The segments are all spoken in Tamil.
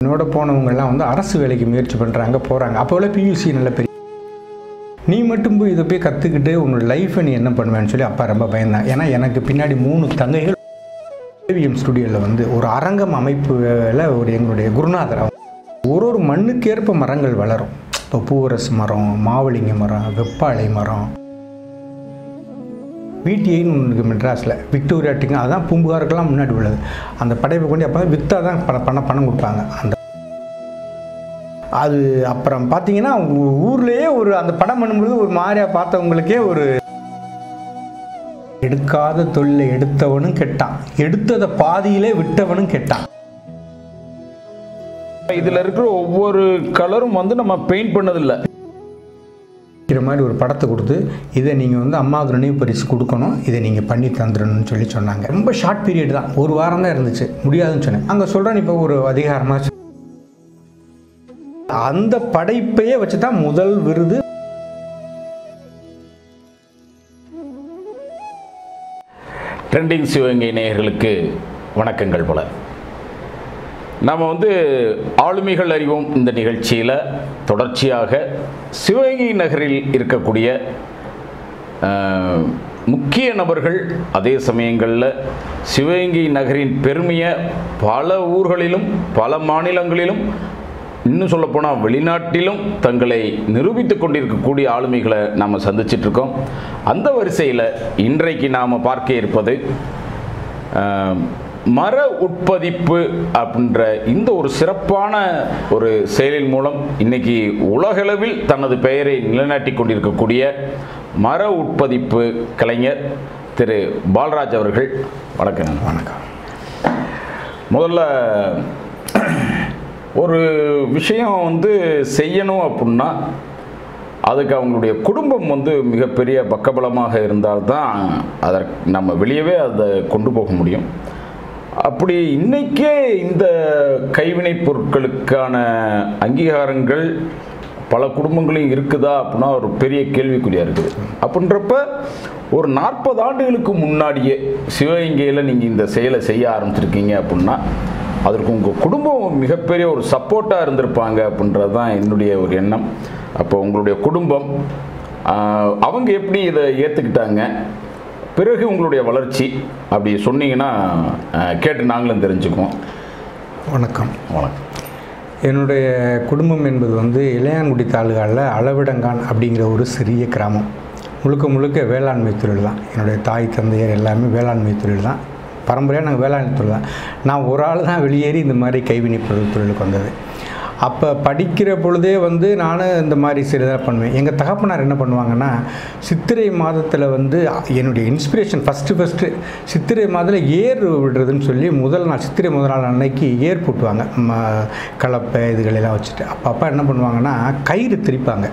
என்னோட போனவங்கெல்லாம் வந்து அரசு வேலைக்கு முயற்சி பண்ணுறாங்க, போகிறாங்க. அப்போல்லாம் பியூசி நல்ல பெரிய, நீ மட்டும் போய் இதை போய் கற்றுக்கிட்டு உன்னோட லைஃப்பை நீ என்ன பண்ணுவேன்னு சொல்லி அப்பா ரொம்ப பயந்தான். ஏன்னா எனக்கு பின்னாடி 3 தங்கைகள் ஏவிஎம் ஸ்டுடியோவில் வந்து ஒரு அரங்கம் அமைப்புல ஒரு எங்களுடைய குருநாதர். ஒரு மண்ணுக்கேற்ப மரங்கள் வளரும். இப்போ பூவரசு மரம், மாவளிங்க மரம், வெப்பாளை மரம், VTIன்னு ஒன்று மெட்ராஸில் விக்டோரியா டிங், அதுதான் பூம்புகாருக்கெல்லாம் முன்னாடி உள்ளது. அந்த படைப்பை கொண்டு அப்போ விற்றா தான் பணம் கொடுப்பாங்க. அந்த அது அப்புறம் பார்த்தீங்கன்னா ஊர்லேயே ஒரு அந்த படம் பண்ணும்பொழுது ஒரு மாதிரியாக பார்த்தவங்களுக்கே ஒரு எடுக்காத தொழிலை எடுத்தவனும் கெட்டான், எடுத்ததை பாதியிலே விட்டவனும் கெட்டான். இதில் இருக்கிற ஒவ்வொரு கலரும் வந்து நம்ம பெயிண்ட் பண்ணதில்லை மாதிரி ஒரு படத்தை கொடுத்து இதை நீங்கள் வந்து அம்மாவுக்கு நினைவு பரிசு கொடுக்கணும், இதை நீங்கள் பண்ணி தந்துடணும்னு சொன்னாங்க. ரொம்ப ஷார்ட் பீரியட் தான், ஒரு வாரம் தான் இருந்துச்சு, முடியாதுன்னு சொன்னேன். அங்கே சொல்கிறேன் இப்போ ஒரு அதிகாரமாக அந்த படைப்பையே வச்சு தான் முதல் விருது. ட்ரெண்டிங் சிவகங்கை நேயர்களுக்கு வணக்கங்கள் பல. நாம் வந்து ஆளுமைகள் அறிவோம் இந்த நிகழ்ச்சியில் தொடர்ச்சியாக சிவகங்கை நகரில் இருக்கக்கூடிய முக்கிய நபர்கள், அதே சமயங்களில் சிவகங்கை நகரின் பெருமையை பல ஊர்களிலும் பல மாநிலங்களிலும், இன்னும் சொல்லப்போனால் வெளிநாட்டிலும் தங்களை நிரூபித்து கொண்டிருக்கக்கூடிய ஆளுமைகளை நாம் சந்திச்சிட்ருக்கோம். அந்த வரிசையில் இன்றைக்கு நாம் பார்க்க இருப்பது மர உட்பதிப்பு அப்படின்ற இந்த ஒரு சிறப்பான ஒரு செயலின் மூலம் இன்னைக்கு உலகளவில் தனது பெயரை நிலைநாட்டி கொண்டிருக்கக்கூடிய மர உட்பதிப்பு கலைஞர் திரு பால்ராஜ் அவர்கள். வணக்கம். வணக்கம். முதல்ல ஒரு விஷயம் வந்து செய்யணும் அப்படின்னா அதுக்கு அவங்களுடைய குடும்பம் வந்து மிகப்பெரிய பக்கபலமாக இருந்தால்தான் அதற்கு நம்ம வெளியவே அதை கொண்டு போக முடியும். அப்படி இன்றைக்கே இந்த கைவினைப் பொருட்களுக்கான அங்கீகாரங்கள் பல குடும்பங்களையும் இருக்குதா அப்படின்னா ஒரு பெரிய கேள்விக்குறியாக இருக்குது. அப்படின்றப்ப ஒரு 40 ஆண்டுகளுக்கு முன்னாடியே சிவகங்கையில் நீங்கள் இந்த செயலை செய்ய ஆரம்பிச்சிருக்கீங்க அப்படின்னா அதற்கு உங்கள் குடும்பம் மிகப்பெரிய ஒரு சப்போர்ட்டாக இருந்திருப்பாங்க அப்படின்றது தான் என்னுடைய ஒரு எண்ணம். அப்போ உங்களுடைய குடும்பம் அவங்க எப்படி இதை ஏற்றுக்கிட்டாங்க, பிறகு உங்களுடைய வளர்ச்சி அப்படி சொன்னீங்கன்னா கேட்டு நாங்களும் தெரிஞ்சுக்குவோம். வணக்கம். வணக்கம். என்னுடைய குடும்பம் என்பது வந்து இளையான்குடி தாலுகாவில் அளவிடங்கான் அப்படிங்கிற ஒரு சிறிய கிராமம். முழுக்க முழுக்க வேளாண்மை தொழில் தான். என்னுடைய தாய் தந்தையர் எல்லாமே வேளாண்மை தொழில் தான், பரம்பரையாக நாங்கள் வேளாண்மை தொழில் தான். நான் ஒரு ஆள் தான் வெளியேறி இந்த மாதிரி கைவினை பொருள் தொழிலுக்கு வந்தது. அப்போ படிக்கிற பொழுதே வந்து நானும் இந்த மாதிரி சிறிதாக பண்ணுவேன். எங்கள் தகப்பனார் என்ன பண்ணுவாங்கன்னா, சித்திரை மாதத்தில் வந்து என்னுடைய இன்ஸ்பிரேஷன் ஃபஸ்ட்டு சித்திரை மாதத்தில் ஏர் விடுறதுன்னு சொல்லி முதல் நாள் சித்திரை முதல் நாள் அன்னைக்கு ஏர் போட்டுவாங்க, கலப்பை இதுகளெல்லாம் வச்சுட்டு. அப்போ என்ன பண்ணுவாங்கன்னா கயிறு திரிப்பாங்க.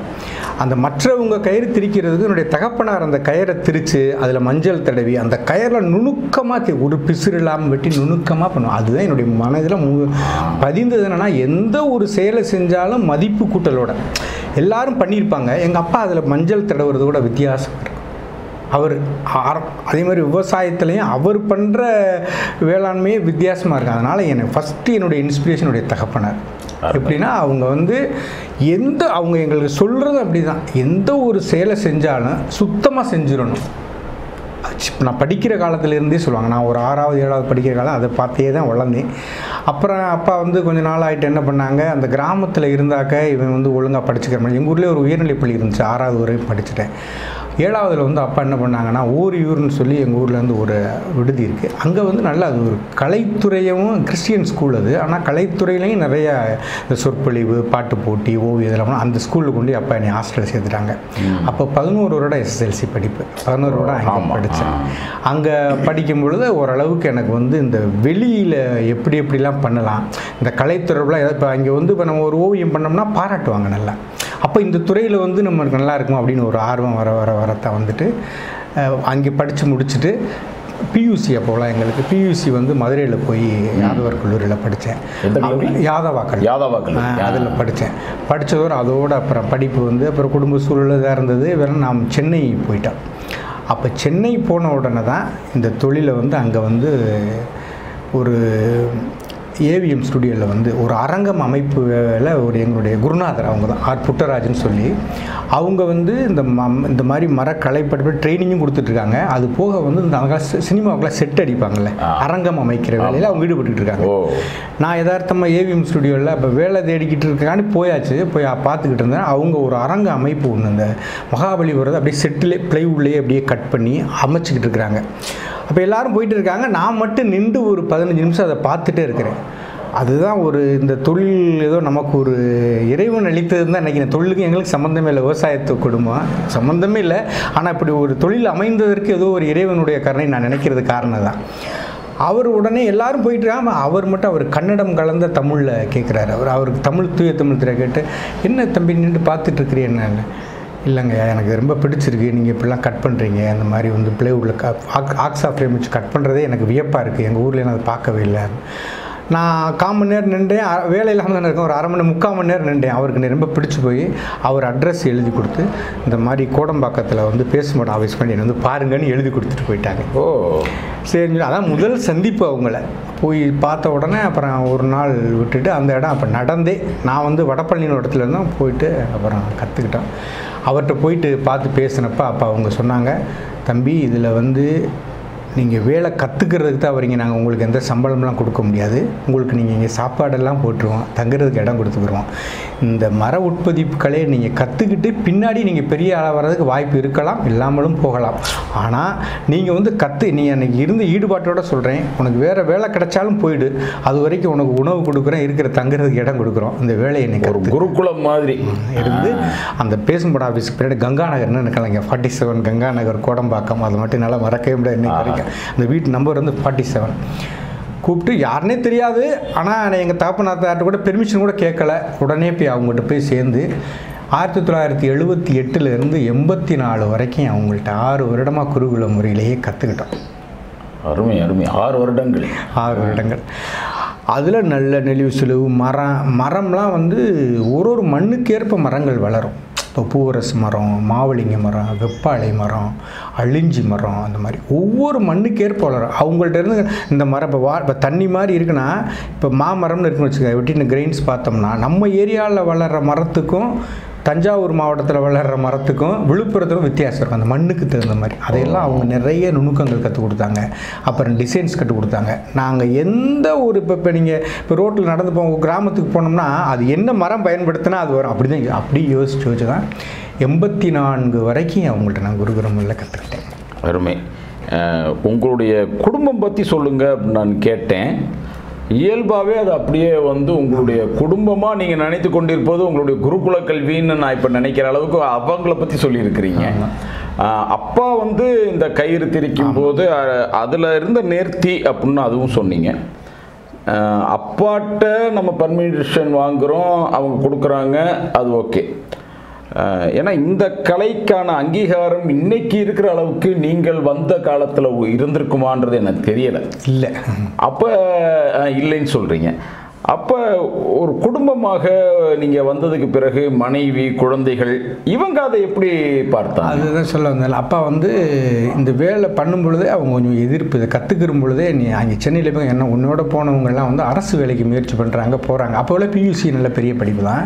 அந்த மற்றவங்க கயிறு திரிக்கிறதுக்கு என்னுடைய தகப்பனார் அந்த கயிறை திரித்து அதில் மஞ்சள் தடவி அந்த கயிறில் நுணுக்கமாக ஒரு பிசுறு இல்லாமல் வெட்டி நுணுக்கமாக பண்ணுவோம். அதுதான் என்னுடைய மனதில் பதிந்தது. என்னென்னா எந்த ஒரு செயலை செஞ்சாலும் மதிப்பு கூட்டலோட எல்லாரும் பண்ணியிருப்பாங்க. எங்கள் அப்பா அதில் மஞ்சள் தடவுறது கூட வித்தியாசம் இருக்கும். அவர் அதே மாதிரி விவசாயத்துலேயும் அவர் பண்ணுற வேளாண்மையே வித்தியாசமாக இருக்கும். அதனால் எனக்கு ஃபஸ்ட்டு என்னுடைய இன்ஸ்பிரேஷனுடைய தகப்பனார். எப்படின்னா அவங்க வந்து அவங்க எங்களுக்கு சொல்கிறது அப்படி தான், எந்த ஒரு செயலை செஞ்சாலும் சுத்தமாக செஞ்சிடணும். நான் படிக்கிற காலத்துலேருந்தே சொல்லுவாங்க. நான் ஒரு 6வது 7வது படிக்கிற காலம் அதை பார்த்தே தான் வளர்ந்தேன். அப்புறம் அப்பா வந்து கொஞ்சம் நாள் ஆகிட்டு என்ன பண்ணாங்க, அந்த கிராமத்தில் இருந்தாக்க இவன் வந்து ஒழுங்காக படிச்சுக்கிற மாதிரி. எங்கள் ஊர்லேயே ஒரு உயர்நிலைப்பள்ளி இருந்துச்சு, 6வது வரையும் படிச்சுட்டேன். 7வதுல வந்து அப்பா என்ன பண்ணாங்கன்னா ஓரியூர்னு சொல்லி எங்கள் ஊர்லேருந்து ஒரு விடுதி இருக்குது. அங்கே வந்து நல்லா அது ஒரு கலைத்துறையும் கிறிஸ்டியன் ஸ்கூல் அது. ஆனால் கலைத்துறையிலையும் நிறைய இந்த சொற்பொழிவு, பாட்டு போட்டி, ஓவியம் இதெல்லாம் அந்த ஸ்கூலில் கொண்டு அப்பா என்னை ஹாஸ்டலில் சேர்த்துட்டாங்க. அப்போ 11 வருடம் SSLC படிப்பு, 11 வருடம் அங்கே படித்தேன். அங்கே படிக்கும் பொழுது ஓரளவுக்கு எனக்கு வந்து இந்த வெளியில் எப்படிலாம் பண்ணலாம், இந்த கலைத்துறைலாம் இப்போ அங்கே வந்து இப்போ நம்ம ஒரு ஓவியம் பண்ணோம்னா பாராட்டுவாங்க நல்லா. அப்போ இந்த துறையில் வந்து நமக்கு நல்லா இருக்கும் அப்படின்னு ஒரு ஆர்வம் வரத்தான் வந்துட்டு அங்கே படித்து முடிச்சுட்டு பியூசி அப்போலாம் எங்களுக்கு பியூசி வந்து மதுரையில் போய் யாதவர் கல்லூரியில் படித்தேன். யாதவா அதில் படித்தேன். படித்ததோடு அதோடு அப்புறம் படிப்பு வந்து அப்புறம் குடும்ப சூழல் இதாக இருந்தது. வேறு நாம் சென்னை போயிட்டோம். அப்போ சென்னை போன உடனே தான் இந்த தொழிலை வந்து அங்கே வந்து ஒரு ஏவிஎம் ஸ்டுடியோவில் வந்து ஒரு அரங்கம் அமைப்பில் ஒரு எங்களுடைய குருநாதர் அவங்க தான் ஆர் புட்டராஜன் சொல்லி அவங்க வந்து இந்த மாதிரி மரக்கலை படிப்பு ட்ரைனிங்கும் கொடுத்துட்ருக்காங்க. அது போக வந்து இந்த அவங்க சினிமாவுக்குலாம் செட் அடிப்பாங்கள்ல, அரங்கம் அமைக்கிற வேலையில் அவங்க ஈடுபட்டு இருக்காங்க. நான் யதார்த்தமாக ஏவிஎம் ஸ்டுடியோவில் அப்போ வேலை தேடிக்கிட்டு இருக்கான்னு போயாச்சு, போய் பார்த்துக்கிட்டு இருந்தேன். அவங்க ஒரு அரங்க அமைப்பு ஒன்று இந்த மகாபலிபுரத்தை அப்படியே செட்டிலே ப்ளைவுட்லேயே அப்படியே கட் பண்ணி அமைச்சிக்கிட்டு இருக்கிறாங்க. அப்போ எல்லோரும் போயிட்டு இருக்காங்க, நான் மட்டும் நின்று ஒரு 15 நிமிஷம் அதை பார்த்துட்டே இருக்கிறேன். அதுதான் ஒரு இந்த தொழில் ஏதோ நமக்கு ஒரு இறைவன் அளித்தது தான் நினைக்கிறேன். தொழிலுக்கு எங்களுக்கு சம்மந்தமே இல்லை, விவசாயத்து குடும்பம் சம்மந்தமே இல்லை. ஆனால் இப்படி ஒரு தொழில் அமைந்ததற்கு ஏதோ ஒரு இறைவனுடைய கருணை நான் நினைக்கிறது காரணம் தான். அவர் உடனே எல்லாரும் போயிட்டு இருக்காங்க, அவர் மட்டும் அவர் கன்னடம் கலந்த தமிழில் கேட்குறாரு. அவருக்கு தூய தமிழ் திரை கேட்டு, என்ன தம்பி நின்று பார்த்துட்ருக்கிறீ என்ன? இல்லைங்க, எனக்கு ரொம்ப பிடிச்சிருக்கு, நீங்கள் இப்படிலாம் கட் பண்ணுறீங்க, அந்த மாதிரி வந்து ப்ளைவுட்டில் ஆக்ஸா ஃப்ரேம் வச்சு கட் பண்ணுறதே எனக்கு வியப்பாக இருக்குது, எங்கள் ஊரில் நான் அதை பார்க்கவே இல்லை. நான் 1/4 மணி நேரம் நின்றேன், வேலை இல்லாமல் தான் இருக்கேன். ஒரு 1/2 மணி 3/4 மணி நேரம் நின்றேன். அவருக்கு ரொம்ப பிடிச்சி போய் அவர் அட்ரஸ் எழுதி கொடுத்து, இந்த மாதிரி கோடம்பாக்கத்தில் வந்து பேசுமாட்டோம் ஆஃபீஸ் பண்ணி வந்து பாருங்கன்னு எழுதி கொடுத்துட்டு போயிட்டாங்க. சரி, அதான் முதல் சந்திப்பு. அவங்கள போய் பார்த்த உடனே அப்புறம் ஒரு நாள் விட்டுட்டு அந்த இடம் அப்போ நடந்தே நான் வந்து வடபழனி இடத்துல இருந்தோம் போயிட்டு அப்புறம் கற்றுக்கிட்டோம். அவர்கிட்ட போயிட்டு பார்த்து பேசினப்ப அப்போ அவங்க சொன்னாங்க, தம்பி இதில் வந்து நீங்கள் வேலை கற்றுக்கிறதுக்கு தான் வரீங்க, நாங்கள் உங்களுக்கு எந்த சம்பளம்லாம் கொடுக்க முடியாது, உங்களுக்கு நீங்கள் இங்கே சாப்பாடெல்லாம் போட்டுருவோம், தங்குறதுக்கு இடம் கொடுத்துக்குருவோம். இந்த மர உற்பத்திகளை நீங்கள் கற்றுக்கிட்டு பின்னாடி நீங்கள் பெரிய ஆளாக வர்றதுக்கு வாய்ப்பு இருக்கலாம், இல்லாமலும் போகலாம். ஆனால் நீங்கள் வந்து நீ அன்றைக்கி இருந்து ஈடுபாட்டோடு சொல்கிறேன், உனக்கு வேறு வேலை கிடைச்சாலும் போயிடு, அது வரைக்கும் உனக்கு உணவு கொடுக்குறேன், இருக்கிற தங்குறதுக்கு இடம் கொடுக்குறோம், இந்த வேலையை எனக்கு ஒரு குருகுலம் மாதிரி இருந்து அந்த பேசும்போது ஆஃபீஸுக்கு பின்னாடி கங்கா நகர்னு இருக்கலாங்க, 47 கங்கா நகர் கோடம்பாக்கம். அது மட்டும் என்னால் மறக்கவே முடியாது இன்னைக்கு வரைக்கும். அந்த வீட்டு நம்பர் வந்து 47. கூப்பிட்டு யாருன்னே தெரியாது, ஆனால் எங்கள் தாப்பனாத்தார்ட்ட கூட பெர்மிஷன் கூட கேட்கல. உடனே போய் அவங்ககிட்ட போய் சேர்ந்து 1978 84 வரைக்கும் அவங்கள்ட்ட 6 வருடமாக குருகுல முறையிலேயே கற்றுக்கிட்டோம். அருமை அருமை. 6 வருடங்கள். 6 வருடங்கள். அதில் நல்ல நெளிவு சுழிவு மரம்லாம் வந்து ஒரு மண்ணுக்கேற்ப மரங்கள் வளரும். இப்போ பூவரசு மரம், மாவலிங்க மரம், வெப்பாளை மரம், அழிஞ்சி மரம், அந்த மாதிரி ஒவ்வொரு மண்ணுக்கேற்ப வளரும். அவங்கள்ட்ட இருந்து இந்த மரம் இப்போ தண்ணி மாதிரி இருக்குன்னா, இப்போ மாமரம்னு இருக்குன்னு வச்சுக்கோங்க, வெட்டின கிரெயின்ஸ் பார்த்தோம்னா நம்ம ஏரியாவில் வளர்கிற மரத்துக்கும் தஞ்சாவூர் மாவட்டத்தில் வளர்கிற மரத்துக்கும் விழுப்புரத்துக்கும் வித்தியாசம் இருக்கும், அந்த மண்ணுக்கு தகுந்த மாதிரி. அதையெல்லாம் அவங்க நிறைய நுணுக்கங்கள் கற்றுக் கொடுத்தாங்க. அப்புறம் டிசைன்ஸ் கற்றுக் கொடுத்தாங்க. நாங்கள் எந்த ஒரு இப்போ நீங்கள் இப்போ ரோட்டில் நடந்து போங்க, கிராமத்துக்கு போனோம்னா அது என்ன மரம் பயன்படுத்தினா அது வரும், அப்படி தான் அப்படி யோசிச்சு தான் 84 வரைக்கும் அவங்கள்ட்ட நான் குருகுலமில் கற்றுக்கிட்டேன். அருமை. உங்களுடைய குடும்பம் பற்றி சொல்லுங்கள் அப்படின்னு நான் கேட்டேன். இயல்பாகவே அது அப்படியே வந்து உங்களுடைய குடும்பமாக நீங்கள் நினைத்து கொண்டிருப்பது உங்களுடைய குருகுல கல்வின்னு நான் இப்போ நினைக்கிற அளவுக்கு அவங்கள பற்றி சொல்லியிருக்கிறீங்க. அப்பா வந்து இந்த கயிறு திரிக்கும் போது அதில் இருந்த நேர்த்தி அப்படின்னு அதுவும் சொன்னீங்க. அப்பாட்ட நம்ம பர்மிஷன் வாங்குகிறோம், அவங்க கொடுக்குறாங்க, அது ஓகே. ஏன்னா இந்த கலைக்கான அங்கீகாரம் இன்னைக்கு இருக்கிற அளவுக்கு நீங்கள் வந்த காலத்தில் இருந்திருக்குமான்றது எனக்கு தெரியலை. இல்லை, அப்போ இல்லைன்னு சொல்கிறீங்க. அப்போ ஒரு குடும்பமாக நீங்கள் வந்ததுக்கு பிறகு மனைவி, குழந்தைகள், இவங்க அதை எப்படி பார்த்தாங்க? அதுதான் சொல்ல வந்தால. அப்பா வந்து இந்த வேலை பண்ணும் பொழுதே அவங்க கொஞ்சம் எதிர்ப்பு, இதை கற்றுக்கிற பொழுதே நீ அங்கே சென்னையில் போய் என்ன உன்னோட போனவங்கெல்லாம் வந்து அரசு வேலைக்கு முயற்சி பண்ணுறாங்க, போகிறாங்க. அப்போ உள்ள பியூசி நல்ல பெரிய படிப்பு தான்,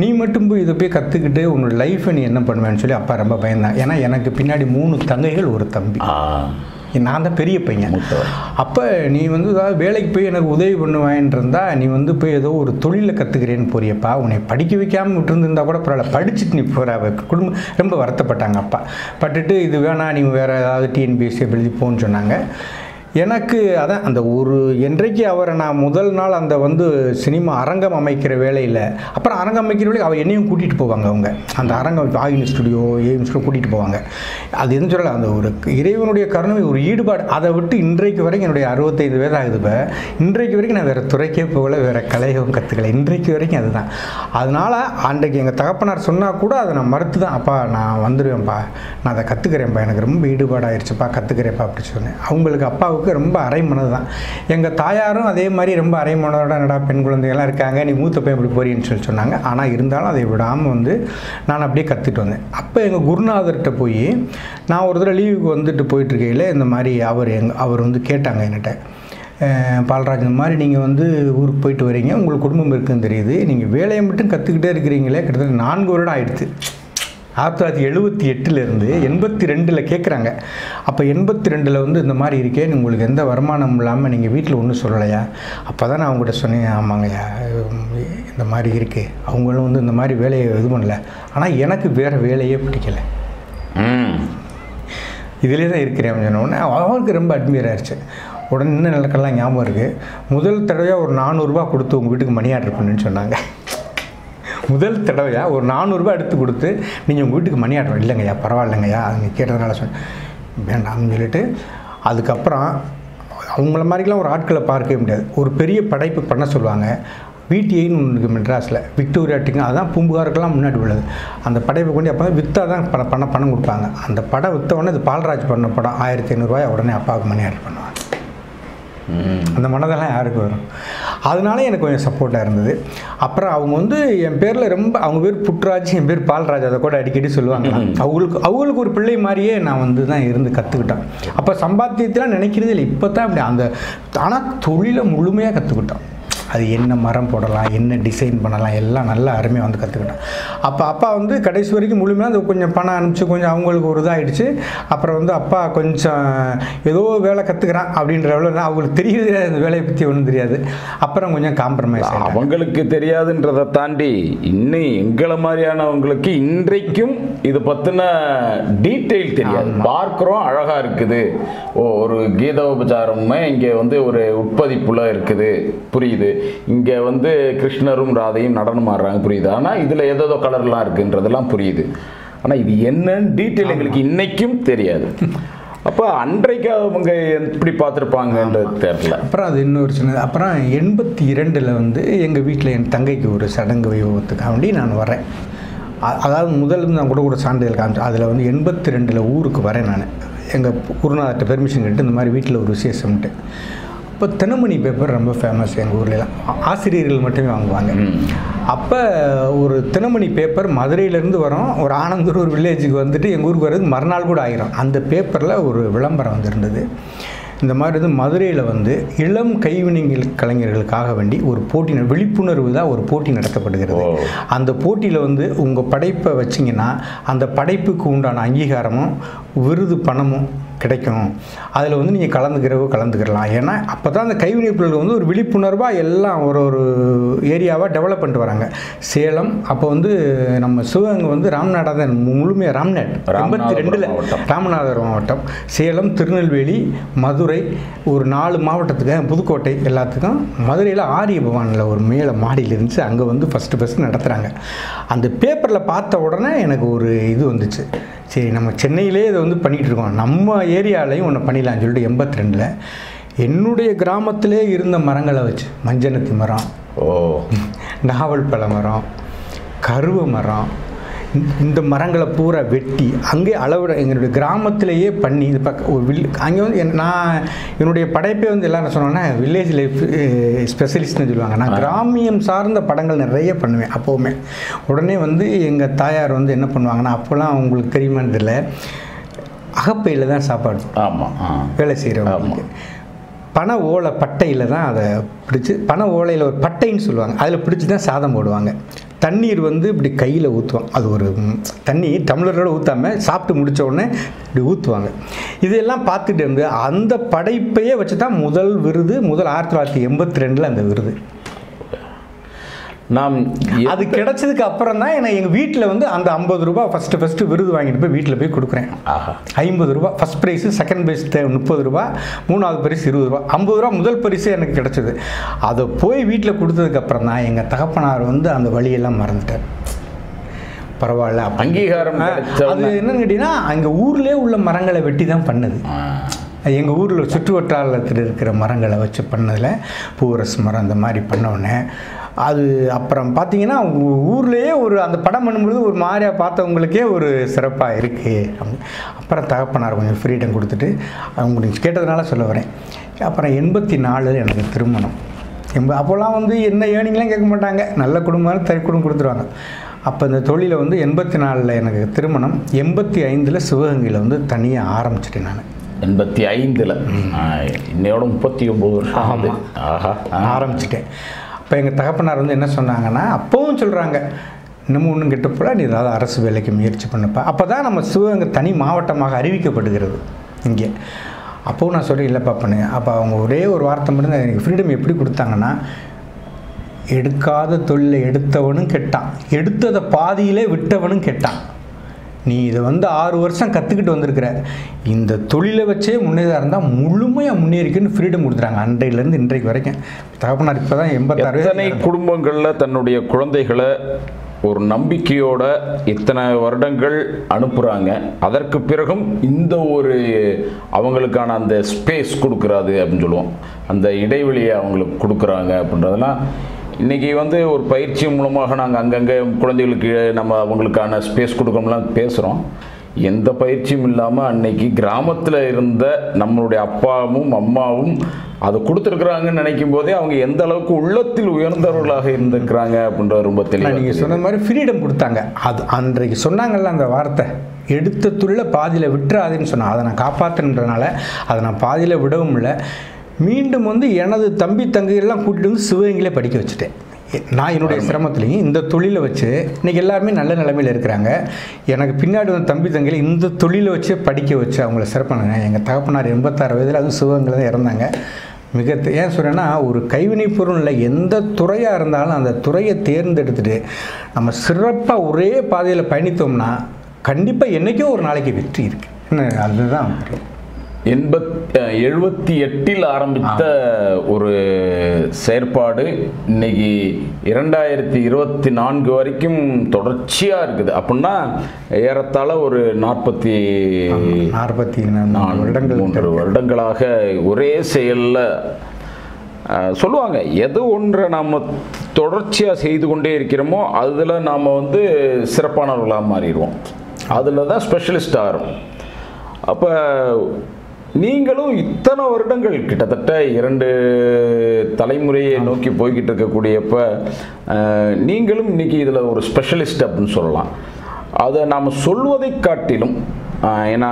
நீ மட்டும் போய் இதை போய் கற்றுக்கிட்டு உன்னோட லைஃப்பை நீ என்ன பண்ணுவேன்னு சொல்லி அப்பா ரொம்ப பயந்தான். ஏன்னா எனக்கு பின்னாடி 3 தங்கைகள், ஒரு தம்பி, நான் தான் பெரிய பையன். அப்போ நீ வந்து ஏதாவது வேலைக்கு போய் எனக்கு உதவி பண்ணுவேன் இருந்தா, நீ வந்து போய் ஏதோ ஒரு தொழிலை கற்றுக்கிறேன்னு போறியப்பா, உன்னை படிக்க வைக்காமல் விட்டுருந்துருந்தா கூட பரவாயில்ல, படிச்சுட்டு நீ போகிற. குடும்பம் ரொம்ப வருத்தப்பட்டாங்க. அப்பா பட்டுட்டு இது வேணாம், நீ வேறு ஏதாவது டிஎன்பிஎஸ்சி எழுதி போன்னு சொன்னாங்க. எனக்கு அதான் அந்த ஒரு என்றைக்கு அவரை நான் முதல் நாள் அந்த வந்து சினிமா அரங்கம் அமைக்கிற வேலையில், அப்புறம் அரங்கம் அமைக்கிற வேலைக்கு அவர் என்னையும் கூட்டிகிட்டு போவாங்க. அவங்க அந்த அரங்கம் ஆயின் ஸ்டுடியோ, ஏஎம் ஸ்டுடியோ கூட்டிகிட்டு போவாங்க. அது எதுன்னு சொல்லலை, அந்த ஒரு இறைவனுடைய கருணை, ஒரு ஈடுபாடு. அதை விட்டு இன்றைக்கு வரைக்கும் என்னுடைய 65 வயது ஆகுது. இப்போ இன்றைக்கு வரைக்கும் நான் வேறு துறைக்கே போகல, வேறு கலையும் கற்றுக்கலை, இன்றைக்கு வரைக்கும் அதுதான். அதனால் அன்றைக்கு எங்கள் தகப்பனார் சொன்னால் கூட அதை நான் மறுத்து தான், அப்பா நான் வந்துடுவேன்ப்பா, நான் அதை கற்றுக்கிறேன்ப்பா, எனக்கு ரொம்ப ஈடுபாடாகிடுச்சுப்பா, கற்றுக்கிறேன்ப்பா அப்படி சொன்னேன். அவங்களுக்கு அப்பாவுக்கு ரொம்ப அரைமனது தான். எங்கள் தாயாரும் அதே மாதிரி ரொம்ப அரைமனதோட, நடா பெண் குழந்தைகள்லாம் இருக்காங்க, நீ மூத்த பையன் இப்படி போறீன்னு சொல்லி சொன்னாங்க. ஆனால் இருந்தாலும் அதை விடாமல் வந்து நான் அப்படியே கற்றுட்டு வந்தேன். அப்போ எங்கள் குருநாதர்கிட்ட போய் நான் ஒரு தடவை லீவுக்கு வந்துட்டு போயிட்டுருக்கையில் இந்த மாதிரி அவர் வந்து கேட்டாங்க என்கிட்ட, பால்ராஜ் இந்த மாதிரி நீங்கள் வந்து ஊருக்கு போயிட்டு வரீங்க, உங்களுக்கு குடும்பம் இருக்குன்னு தெரியுது, நீங்கள் வேலையை மட்டும் கற்றுக்கிட்டே இருக்கிறீங்களே, கிட்டத்தட்ட 4 வருடம் ஆயிடுச்சு. 1978லேருந்து 82 கேட்குறாங்க. அப்போ 82 வந்து இந்த மாதிரி இருக்கே, உங்களுக்கு எந்த வருமானம் இல்லாமல் நீங்கள் வீட்டில் ஒன்றும் சொல்லலையா? அப்போ தான் நான் அவங்ககிட்ட சொன்னேன், ஆமாங்கய்யா இந்த மாதிரி இருக்குது, அவங்களும் வந்து இந்த மாதிரி வேலையை இது பண்ணல, ஆனால் எனக்கு வேறு வேலையே பிடிக்கலை, இதிலே தான் இருக்கிறேன் அப்படின்னு சொன்னோடனே அவருக்கு ரொம்ப அட்மையர் ஆயிடுச்சு. உடனே இன்னும் நிலக்கெல்லாம் ஞாபகம் இருக்குது, முதல் தடவையாக ஒரு 400 ரூபா கொடுத்து உங்கள் வீட்டுக்கு மணி ஆர்டர் பண்ணுன்னு சொன்னாங்க. முதல் தடவையாக ஒரு 400 ரூபா எடுத்து கொடுத்து நீங்கள் உங்கள் வீட்டுக்கு மணி ஆர்டர். இல்லைங்கய்யா பரவாயில்லைங்கய்யா, அது நீங்கள் கேட்டதுனால சொன்னேன் வேண்டாம்னு சொல்லிட்டு, அதுக்கப்புறம் அவங்கள மாதிரிலாம் ஒரு ஆட்களை பார்க்கவே முடியாது. ஒரு பெரிய படைப்பு பண்ண சொல்லுவாங்க, VTIன்னு ஒன்று இருக்குது மெட்ராஸில், விக்டோரியா டிக்கன், அதுதான் பூம்புகாருக்கெல்லாம் முன்னாடி உள்ளது. அந்த படைப்பை கொண்டு அப்போ விற்றா தான் பணம் கொடுப்பாங்க. அந்த படம் விற்ற உடனே இது பால்ராஜ் பண்ண படம் 1500 ரூபாய் உடனே அப்பாவுக்கு மணி ஆர்டர் பண்ணுவாங்க. அந்த மனதெல்லாம் யாருக்கு வரும்? அதனால எனக்கு கொஞ்சம் சப்போர்ட்டாக இருந்தது. அப்புறம் அவங்க வந்து என் பேரில் ரொம்ப, அவங்க பேர் புட்ராஜ், என் பேர் பால்ராஜ், அதை கூட அடிக்கடி சொல்லுவாங்க. அவங்களுக்கு ஒரு பிள்ளை மாதிரியே நான் வந்து தான் இருந்து கற்றுக்கிட்டேன். அப்போ சம்பாத்தியத்தெலாம் நினைக்கிறதே இல்லை, இப்போ தான் அப்படி அந்த, ஆனால் தொழிலை முழுமையாக கற்றுக்கிட்டோம். அது என்ன மரம் போடலாம், என்ன டிசைன் பண்ணலாம், எல்லாம் நல்லா அருமையாக வந்து கற்றுக்கிட்டேன். அப்போ அப்பா வந்து கடைசி வரைக்கும் முழுமையாக அது கொஞ்சம் பணம் அனுப்பிச்சு கொஞ்சம் அவங்களுக்கு ஒரு இதாகிடுச்சு. அப்புறம் வந்து அப்பா கொஞ்சம் ஏதோ வேலை கற்றுக்கிறான் அப்படின்ற அளவில் அவங்களுக்கு தெரியுது, அந்த வேலையை பற்றி ஒன்றும் தெரியாது. அப்புறம் கொஞ்சம் காம்ப்ரமைஸ். அவங்களுக்கு தெரியாதுன்றதை தாண்டி இன்னும் எங்களை மாதிரியானவங்களுக்கு இன்றைக்கும் இது பற்றின டீட்டெயில் தெரியாது. பார்க்குறோம் அழகாக இருக்குது, ஒரு கீதோபச்சாரமே இங்கே வந்து ஒரு உட்பதிப்புல இருக்குது, புரியுது, இங்கே வந்து கிருஷ்ணரும் ராதையும் நடனம் ஆடுறாங்க, புரியுது, ஆனால் இதில் ஏதோ கலர்லாம் இருக்குன்றதெல்லாம் புரியுது. ஆனால் இது என்னன்னு டீட்டெயில் எங்களுக்கு இன்னைக்கும் தெரியாது. அப்போ அன்றைக்கு அவங்க எப்படி பார்த்துருப்பாங்கன்றது தெரியல. அப்புறம் அது இன்னொரு சின்னது. அப்புறம் 82 வந்து எங்கள் வீட்டில் என் தங்கைக்கு ஒரு சடங்கு வைபவத்துக்காண்டி நான் வரேன். அதாவது முதல்ல நான் கூட சான்றிதழ் காமிச்சேன். அதில் வந்து 82 ஊருக்கு வரேன் நான். எங்கள் குருநாதர்கிட்ட பெர்மிஷன் கேட்டு இந்த மாதிரி வீட்டில் ஒரு விசேஷம்ட்டு. இப்போ தினமணி பேப்பர் ரொம்ப ஃபேமஸ் எங்கள் ஊர்லலாம், ஆசிரியர்கள் மட்டுமே வாங்குவாங்க. அப்போ ஒரு தினமணி பேப்பர் மதுரையிலேருந்து வரோம், ஒரு ஆனந்தூர் ஒரு வில்லேஜுக்கு வந்துட்டு எங்கள் ஊருக்கு வர்றது மறுநாள் கூட ஆகிரும். அந்த பேப்பரில் ஒரு விளம்பரம் வந்துருந்தது. இந்த மாதிரி வந்து மதுரையில் வந்து இளம் கைவினைகள் கலைஞர்களுக்காக வேண்டி ஒரு போட்டி, விழிப்புணர்வு தான் ஒரு போட்டி நடத்தப்படுகிறது. அந்த போட்டியில் வந்து உங்கள் படைப்பை வச்சிங்கன்னா அந்த படைப்புக்கு உண்டான அங்கீகாரமும் விருது பணமும் கிடைக்கும். அதில் வந்து நீங்கள் கலந்துக்கிறலாம். ஏன்னா அப்போ தான் அந்த கைவினைப் பொருட்கள் வந்து ஒரு விழிப்புணர்வாக எல்லாம் ஒரு ஏரியாவாக டெவலப் பண்ணிட்டு வராங்க. சேலம் அப்போ வந்து நம்ம சிவகங்கை வந்து ராமநாதன் முழுமையாக ராம்நாட் 82 ராமநாதபுரம் மாவட்டம், சேலம், திருநெல்வேலி, மதுரை, ஒரு 4 மாவட்டத்துக்கு, புதுக்கோட்டை எல்லாத்துக்கும். மதுரையில் ஆரிய பவானில் ஒரு மேலே மாடியில் இருந்துச்சு, அங்கே வந்து ஃபஸ்ட்டு நடத்துகிறாங்க. அந்த பேப்பரில் பார்த்த உடனே எனக்கு ஒரு இது வந்துச்சு, சரி நம்ம சென்னையிலே இதை வந்து பண்ணிகிட்டு இருக்கோம், நம்ம ஏரியாலையும் ஒன்று பண்ணிடலான்னு சொல்லிட்டு 82 என்னுடைய கிராமத்திலே இருந்த மரங்களை வச்சு, மஞ்சனத்தி மரம், நாவல் பழ மரம், கருவ மரம், இந்த மரங்களை பூரா வெட்டி அங்கே அளவிட எங்களுடைய கிராமத்திலேயே பண்ணி இது ஒரு அங்கே வந்து நான் என்னுடைய படைப்பே வந்து எல்லாம் சொன்னோன்னா வில்லேஜ் லைஃப் ஸ்பெஷலிஸ்ட்னு சொல்லுவாங்க. நான் கிராமியம் சார்ந்த படங்கள் நிறைய பண்ணுவேன். அப்போவுமே உடனே வந்து எங்கள் தாயார் வந்து என்ன பண்ணுவாங்கன்னா, அப்போல்லாம் அவங்களுக்கு தெரியுமான்னு தெரியல, அகப்பையில் தான் சாப்பாடு. ஆமாம், வேலை செய்கிறவங்களுக்கு பனை ஓலை பட்டையில் தான் அதை பிடிச்சி, பனை ஓலையில் ஒரு பட்டைன்னு சொல்லுவாங்க, அதில் பிடிச்சி தான் சாதம் போடுவாங்க. தண்ணீர் வந்து இப்படி கையில் ஊற்றுவாங்க, அது ஒரு தண்ணி டம்ளரோட ஊற்றாமல் சாப்பிட்டு முடித்த உடனே இப்படி ஊற்றுவாங்க. இதெல்லாம் பார்த்துட்டு இருந்து அந்த படைப்பையே வச்சு தான் முதல் விருது, 1982 அந்த விருது நாம் அது கிடைச்சதுக்கு அப்புறம் தான் எனக்கு எங்கள் வீட்டில் வந்து அந்த 50 ரூபா ஃபஸ்ட்டு விருது வாங்கிட்டு போய் வீட்டில் போய் கொடுக்குறேன். 50 ரூபா ஃபஸ்ட் ப்ரைஸு, செகண்ட் ப்ரைஸ் 30 ரூபா, 3வது பரிசு 20 ரூபா, 50 ரூபா முதல் பரிசு எனக்கு கிடச்சிது. அதை போய் வீட்டில் கொடுத்ததுக்கப்புறம் தான் எங்கள் தகப்பனார் வந்து அந்த வழியெல்லாம் மறந்துட்டார். பரவாயில்ல, அங்கீகாரம். அது என்னன்னு கேட்டிங்கன்னா, அங்கே ஊர்லேயே உள்ள மரங்களை வெட்டி தான் பண்ணது. எங்கள் ஊரில் சுற்று வட்டாரத்தில் இருக்கிற மரங்களை வச்சு பண்ணதில் பூரஸ் மரம் அந்த மாதிரி பண்ணோடனே அது அப்புறம் பார்த்தீங்கன்னா ஊர்லேயே ஒரு அந்த படம் பண்ணும்பொழுது ஒரு மாதிரியாக பார்த்தவங்களுக்கே ஒரு சிறப்பாக இருக்குது. அப்புறம் தகப்பனார் கொஞ்சம் ஃப்ரீடம் கொடுத்துட்டு அவங்க கேட்டதுனால சொல்ல வரேன். அப்புறம் 84 எனக்கு திருமணம். அப்போல்லாம் வந்து என்ன ஏர்னிங்லாம் கேட்க மாட்டாங்க, நல்ல குடும்பம் குடும்பம் கொடுத்துருவாங்க. அப்போ இந்த தொழிலை வந்து 84 எனக்கு திருமணம், 85 சிவகங்கையில் வந்து தனியாக ஆரம்பிச்சிட்டேன் நான். 85ல் இன்னையோட 39 வருஷம். ஆமாம். ஆஹா. ஆரம்பிச்சிட்டேன். அப்போ எங்கள் தகப்பனார் வந்து என்ன சொன்னாங்கன்னா, அப்பவும் சொல்கிறாங்க, இன்னமும் ஒன்றும் கெட்டு போல நீ ஏதாவது அரசு வேலைக்கு முயற்சி பண்ணப்பா. அப்போ தான் நம்ம சிவகங்கை தனி மாவட்டமாக அறிவிக்கப்படுகிறது இங்கே. அப்போவும் நான் சொல்லி இல்லைப்பா பண்ணேன். அப்போ அவங்க ஒரே ஒரு வார்த்தை மட்டும் தான் எனக்கு ஃப்ரீடம் எப்படி கொடுத்தாங்கன்னா, எடுக்காத தொழிலை எடுத்தவனும் கெட்டான், எடுத்ததை பாதியிலே விட்டவனும் கெட்டான். நீ இதை வந்து 6 வருஷம் கற்றுக்கிட்டு வந்திருக்கிற, இந்த தொழிலை வச்சே முன்னேறா இருந்தால் முழுமையாக முன்னேறிக்குன்னு ஃப்ரீடம் கொடுத்துறாங்க. அன்றையிலேருந்து இன்றைக்கு வரைக்கும். தகப்பனார் இப்போ தான் 86. எத்தனை குடும்பங்களில் தன்னுடைய குழந்தைகளை ஒரு நம்பிக்கையோட இத்தனை வருடங்கள் அனுப்புகிறாங்க. அதற்கு பிறகும் இந்த ஒரு அவங்களுக்கான அந்த ஸ்பேஸ் கொடுக்குறாது அப்படின்னு சொல்லுவோம், அந்த இடைவெளியை அவங்களுக்கு கொடுக்குறாங்க அப்படின்றதெல்லாம் இன்றைக்கி வந்து ஒரு பயிற்சி மூலமாக நாங்கள் அங்கங்கே குழந்தைகளுக்கு நம்ம அவங்களுக்கான ஸ்பேஸ் கொடுக்கணும்லாம் பேசுகிறோம். எந்த பயிற்சியும் இல்லாமல் அன்னைக்கு கிராமத்தில் இருந்த நம்மளுடைய அப்பாவும் அம்மாவும் அதை கொடுத்துருக்குறாங்கன்னு நினைக்கும் போதே அவங்க எந்த அளவுக்கு உள்ளத்தில் உயர்ந்தவர்களாக இருந்திருக்கிறாங்க அப்படின்ற ரொம்ப தெளிவாக. நீங்கள் சொன்ன மாதிரி ஃப்ரீடம் கொடுத்தாங்க. அது அன்றைக்கு சொன்னாங்கல்ல அந்த வார்த்தை, எடுத்த தொழிலை பாதியில் விட்டுறாதுன்னு சொன்னாங்க. அதை நான் காப்பாற்றுன்றதுனால அதை நான் பாதியில் விடவும் இல்லை. மீண்டும் வந்து எனது தம்பி தங்கையெல்லாம் கூட்டிகிட்டு வந்து சிவகங்கையிலே படிக்க வச்சுட்டேன். நான் என்னுடைய சிரமத்துலேயும் இந்த தொழிலை வச்சு இன்றைக்கி எல்லாருமே நல்ல நிலைமையில் இருக்கிறாங்க. எனக்கு பின்னாடி வந்து தம்பி தங்கையில் இந்த தொழிலை வச்சு படிக்க வச்சு அவங்கள சிறப்பானுங்க. எங்கள் தகப்பனார் 86 வயதில் அதுவும் சிவகங்கையில் தான் இறந்தாங்க. ஏன் சொல்கிறேன்னா, ஒரு கைவினை பொருளில் எந்த துறையாக இருந்தாலும் அந்த துறையை தேர்ந்தெடுத்துட்டு நம்ம சிறப்பாக ஒரே பாதையில் பயணித்தோம்னா கண்டிப்பாக என்றைக்கோ ஒரு நாளைக்கு வெற்றி இருக்குது. அதுதான் 78 ஆரம்பித்த ஒரு செயற்பாடு இன்னைக்கு 2024 வரைக்கும் தொடர்ச்சியாக இருக்குது. அப்படின்னா ஏறத்தாழ ஒரு 43 வருடங்களாக ஒரே செயலில் சொல்லுவாங்க. எது ஒன்றை நாம் தொடர்ச்சியாக செய்து கொண்டே இருக்கிறோமோ அதில் நாம் வந்து சிறப்பானவர்களாக மாறிடுவோம். அதில் தான் ஸ்பெஷலிஸ்ட் ஆகிறோம். அப்போ நீங்களும் இத்தனை வருடங்கள் கிட்டத்தட்ட 2 தலைமுறையை நோக்கி போய்கிட்டு இருக்கக்கூடியப்ப நீங்களும் இன்னைக்கு இதில் ஒரு ஸ்பெஷலிஸ்ட் அப்படின்னு சொல்லலாம். அதை நாம் சொல்வதை காட்டிலும், ஏன்னா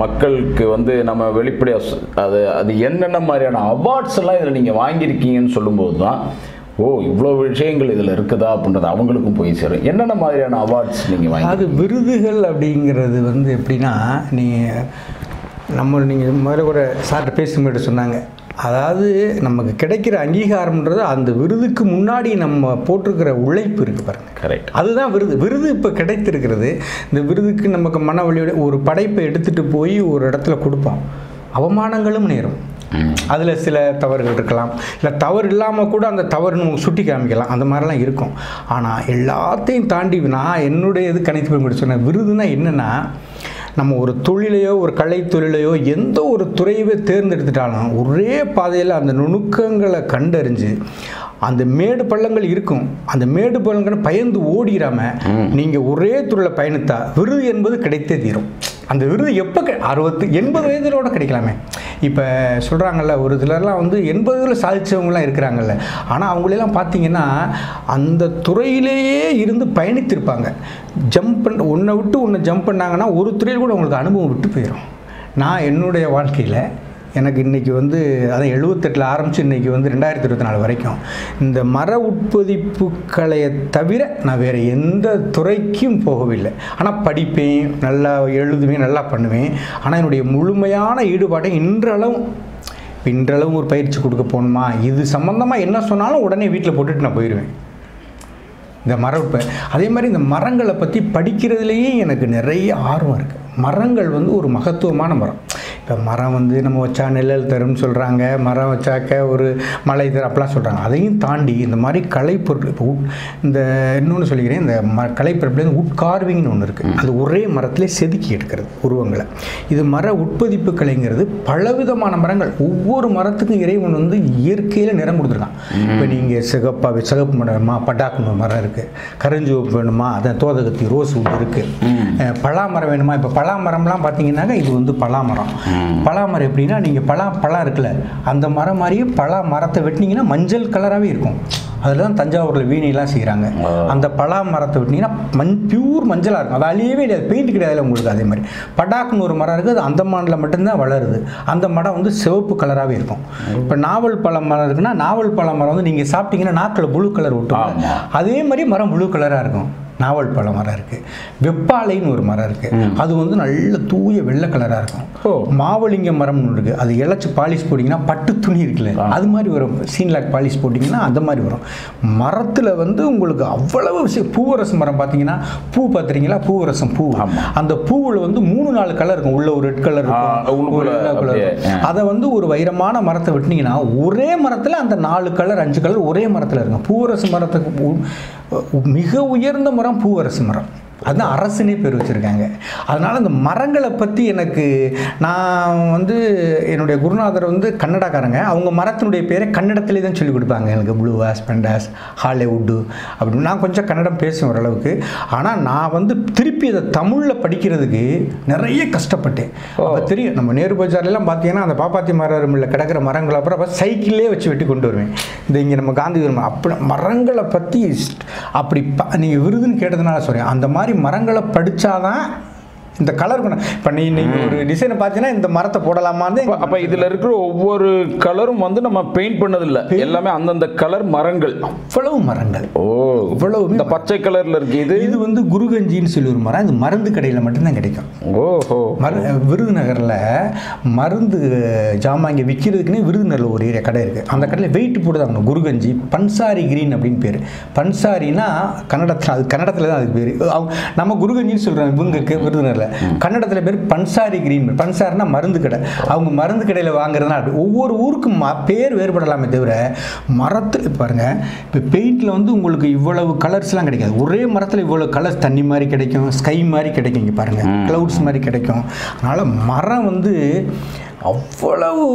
மக்களுக்கு வந்து நம்ம வெளிப்படையாக அது என்னென்ன மாதிரியான அவார்ட்ஸ் எல்லாம் இதில் நீங்கள் வாங்கியிருக்கீங்கன்னு சொல்லும்போது தான், ஓ இவ்வளோ விஷயங்கள் இதில் இருக்குதா அப்படின்றது அவங்களுக்கும் போய் சேரும். என்னென்ன மாதிரியான அவார்ட்ஸ் நீங்கள் வாங்கி? அது விருதுகள் அப்படிங்கிறது வந்து எப்படின்னா, நீங்கள் முதல்ல கூட சார்கிட்ட பேசும்போது சொன்னாங்க, அதாவது நமக்கு கிடைக்கிற அங்கீகாரம்ன்றது அந்த விருதுக்கு முன்னாடி நம்ம போட்டிருக்கிற உழைப்பு இருக்குது பாருங்க. கரெக்ட். அதுதான் விருது இப்போ கிடைத்திருக்கிறது. இந்த விருதுக்கு நமக்கு மன வலியோட ஒரு படைப்பை எடுத்துகிட்டு போய் ஒரு இடத்துல கொடுப்போம், அவமானங்களும் நேரும். அதில் சில தவறுகள் இருக்கலாம், இல்லை தவறு இல்லாமல் கூட அந்த தவறு நமக்கு சுட்டி காமிக்கலாம், அந்த மாதிரிலாம் இருக்கும். ஆனால் எல்லாத்தையும் தாண்டி நான் என்னுடைய இது கணித்து சொன்னேன், விருதுனா என்னென்னா, நம்ம ஒரு தொழிலையோ ஒரு கலை தொழிலையோ எந்த ஒரு துறையவே தேர்ந்தெடுத்துட்டாலும் ஒரே பாதையில் அந்த நுணுக்கங்களை கண்டறிஞ்சு, அந்த மேடு பள்ளங்கள் இருக்கும், அந்த மேடு பள்ளங்களை பயந்து ஓடிடாமல் நீங்கள் ஒரே துறையில் பயணித்தா விருது என்பது கிடைத்தே தீரும். அந்த விருது எப்போ 60-80 வயதிலோடு கிடைக்கலாமே. இப்போ சொல்கிறாங்கல்ல, ஒரு சிலர்லாம் வந்து 80 சாதித்தவங்களாம் இருக்கிறாங்கல்ல, ஆனால் அவங்களெல்லாம் பார்த்தீங்கன்னா அந்த துறையிலேயே இருந்து பயணித்திருப்பாங்க. ஒன்றை விட்டு ஒன்று ஜம்ப் பண்ணாங்கன்னா ஒரு துறையில் கூட அவங்களுக்கு அனுபவம் விட்டு போயிடும். நான் என்னுடைய வாழ்க்கையில் எனக்கு இன்றைக்கி வந்து அதான் 78 ஆரம்பித்து இன்றைக்கி வந்து 2024 வரைக்கும் இந்த மர உட்பதிப்புக்களையை தவிர நான் வேறு எந்த துறைக்கும் போகவில்லை. ஆனால் படிப்பேன், நல்லா எழுதுவேன், நல்லா பண்ணுவேன். ஆனால் என்னுடைய முழுமையான ஈடுபாட்டை இன்றளவும் ஒரு பயிற்சி கொடுக்க போகணுமா, இது சம்மந்தமாக என்ன சொன்னாலும் உடனே வீட்டில் போட்டுட்டு நான் போயிடுவேன். இந்த அதே மாதிரி இந்த மரங்களை பற்றி படிக்கிறதுலேயே எனக்கு நிறைய ஆர்வம் இருக்குது. மரங்கள் வந்து ஒரு மகத்துவமான மரம். இப்போ மரம் வந்து நம்ம வச்சா நிழல் தரும்னு சொல்கிறாங்க, மரம் வச்சாக்க ஒரு மழை தரும் அப்படிலாம் சொல்கிறாங்க. அதையும் தாண்டி இந்த மாதிரி கலைப்பொருட்கள், இப்போ இந்த இன்னொன்று சொல்லிக்கிறேன், இந்த கலைப்பொருட்கள் உட் கார்விங்னு ஒன்று இருக்குது. அது ஒரே மரத்திலே செதுக்கி எடுக்கிறது உருவங்களை. இது மர உட்பதிப்பு கலைங்கிறது பலவிதமான மரங்கள், ஒவ்வொரு மரத்துக்கும் இறைவன் வந்து இயற்கையில் நிறம் கொடுத்துருக்கான். இப்போ நீங்கள் சிகப்பு மரம் வேணுமா, பட்டாக்கு மரம் இருக்குது, கருஞ்சிவப்பு வேணுமா, அதை தோதகத்தி ரோஸ் உட் இருக்குது, பலாமரம் வேணுமா. இப்போ பலாமரம்லாம் பார்த்தீங்கன்னாக்கா இது வந்து பலாமரம். பலாமரம் எப்படின்னா நீங்கள் பழம் இருக்குல்ல, அந்த மரம் மாதிரியே மரத்தை வெட்டினீங்கன்னா மஞ்சள் கலராகவே இருக்கும். அதில் தான் தஞ்சாவூரில் வீணையெல்லாம் செய்கிறாங்க. அந்த பலா மரத்தை விட்டிங்கன்னா பியூர் மஞ்சளாக இருக்கும். அது அழியவே கிடையாது, பெயிண்ட் கிடையாது உங்களுக்கு. அதே மாதிரி படாக்குன்னு ஒரு மரம் இருக்குது, அது அந்தமானில் மட்டும்தான் வளருது. அந்த மரம் வந்து சிவப்பு கலராகவே இருக்கும். இப்போ நாவல் பழ மரம் இருக்குன்னா, நாவல் பழ மரம் வந்து நீங்கள் சாப்பிட்டீங்கன்னா நாக்கில் ப்ளூ கலர் விட்டுரும். அதே மாதிரி மரம் ப்ளூ கலராக இருக்கும். நாவல் பழ மரம் இருக்குது. வெப்பாலைன்னு ஒரு மரம் இருக்குது, அது வந்து நல்ல தூய வெள்ளை கலராக இருக்கும். மாவலிங்க மரம்னு இருக்குது, அது இழைச்சி பாலிஷ் போட்டிங்கன்னா பட்டு துணி இருக்குல்ல, அது மாதிரி வரும். சீன்லாக் பாலிஷ் போட்டிங்கன்னா அந்த மாதிரி வரும். மரத்தில் வந்து உங்களுக்கு அவ்வளவு விஷயம். பூவரசு மரம் பார்த்தீங்கன்னா, பூ பார்த்துறீங்களா, பூவரசம் பூ, அந்த பூவில் வந்து 3-4 கலர் இருக்கும். உள்ள ஒரு ரெட் கலர் இருக்கும், ஒரு எல்லோ கலர் இருக்கும். அதை வந்து ஒரு வைரமான மரத்தை வெட்டினீங்கன்னா ஒரே மரத்தில் அந்த 4 கலர் 5 கலர் ஒரே மரத்தில் இருக்கும். பூவரசு மரத்துக்கு மிக உயர்ந்த மரம் பூவரசு மரம். அதுதான் அரசுனே பேர் வச்சுருக்காங்க. அதனால் இந்த மரங்களை பற்றி எனக்கு, நான் வந்து என்னுடைய குருநாதர் வந்து கன்னடாக்காரங்க. அவங்க மரத்தினுடைய பேரை கன்னடத்திலே தான் சொல்லிக் கொடுப்பாங்க எனக்கு. ப்ளூவாஸ், பெண்டாஸ், ஹாலிவுட்டு அப்படின்னு. நான் கொஞ்சம் கன்னடம் பேசுவேன் ஓரளவுக்கு. ஆனால் நான் வந்து திருப்பி அதை தமிழில் படிக்கிறதுக்கு நிறைய கஷ்டப்பட்டேன். அப்போ தெரியும், நம்ம நேரு பஜார்லாம் பார்த்தீங்கன்னா அந்த பாப்பாத்தி மரமில் கிடக்கிற மரங்களை அப்புறம் சைக்கிளே வச்சு வெட்டி கொண்டு வருவேன். இந்த இங்கே நம்ம காந்தி அப்படி மரங்களை பற்றி அப்படி நீங்கள் விருதுன்னு கேட்டதுனால சொல்கிறேன். அந்த மாதிரி மரங்களை படிச்சாதான் இந்த கலர் பண்ண. இப்போ நீங்கள் ஒரு டிசைனை பார்த்தீங்கன்னா இந்த மரத்தை போடலாமான்னு. அப்போ இதில் இருக்கிற ஒவ்வொரு கலரும் வந்து நம்ம பெயிண்ட் பண்ணதில்லை, எல்லாமே அந்தந்த கலர் மரங்கள். அவ்வளவு மரங்கள். இவ்வளவு. இந்த பச்சை கலரில் இருக்குது, இது வந்து குருகஞ்சின்னு சொல்லி ஒரு மரம். இது மருந்து கடையில் மட்டும்தான் கிடைக்கும். விருதுநகரில் மருந்து ஜாமான் இங்கே விற்கிறதுக்குன்னே விருதுநகரில் ஒரு ஏரியா கடை இருக்குது. அந்த கடையில் வெயிட் போட்டு குருகஞ்சி பன்சாரி கிரீன் அப்படின்னு பேர். பன்சாரினா கன்னடத்தில், அது கன்னடத்தில் தான் அதுக்கு பேர். நம்ம குருகஞ்சின்னு சொல்கிறோம் இவங்களுக்கு விருதுநகரில். கன்னடத்தில் பேர் பன்சாரி கிரீன். பன்சாரினா மருந்து கடை. அவங்க மருந்து கடையில் வாங்குறதுனா அப்படி ஒவ்வொரு ஊருக்கும் பேர் வேறுபடலாமே தவிர மரத்தில் பாருங்கள். இப்போ பெயிண்டில் வந்து உங்களுக்கு இவ்வளவு கலர்ஸ்லாம் கிடைக்காது. ஒரே மரத்தில் இவ்வளவு கலர்ஸ், தண்ணி மாதிரி கிடைக்கும், ஸ்கை மாதிரி கிடைக்கும், இங்கே பாருங்கள் க்ளவுட்ஸ் மாதிரி கிடைக்கும். அதனால் மரம் வந்து அவ்வளவு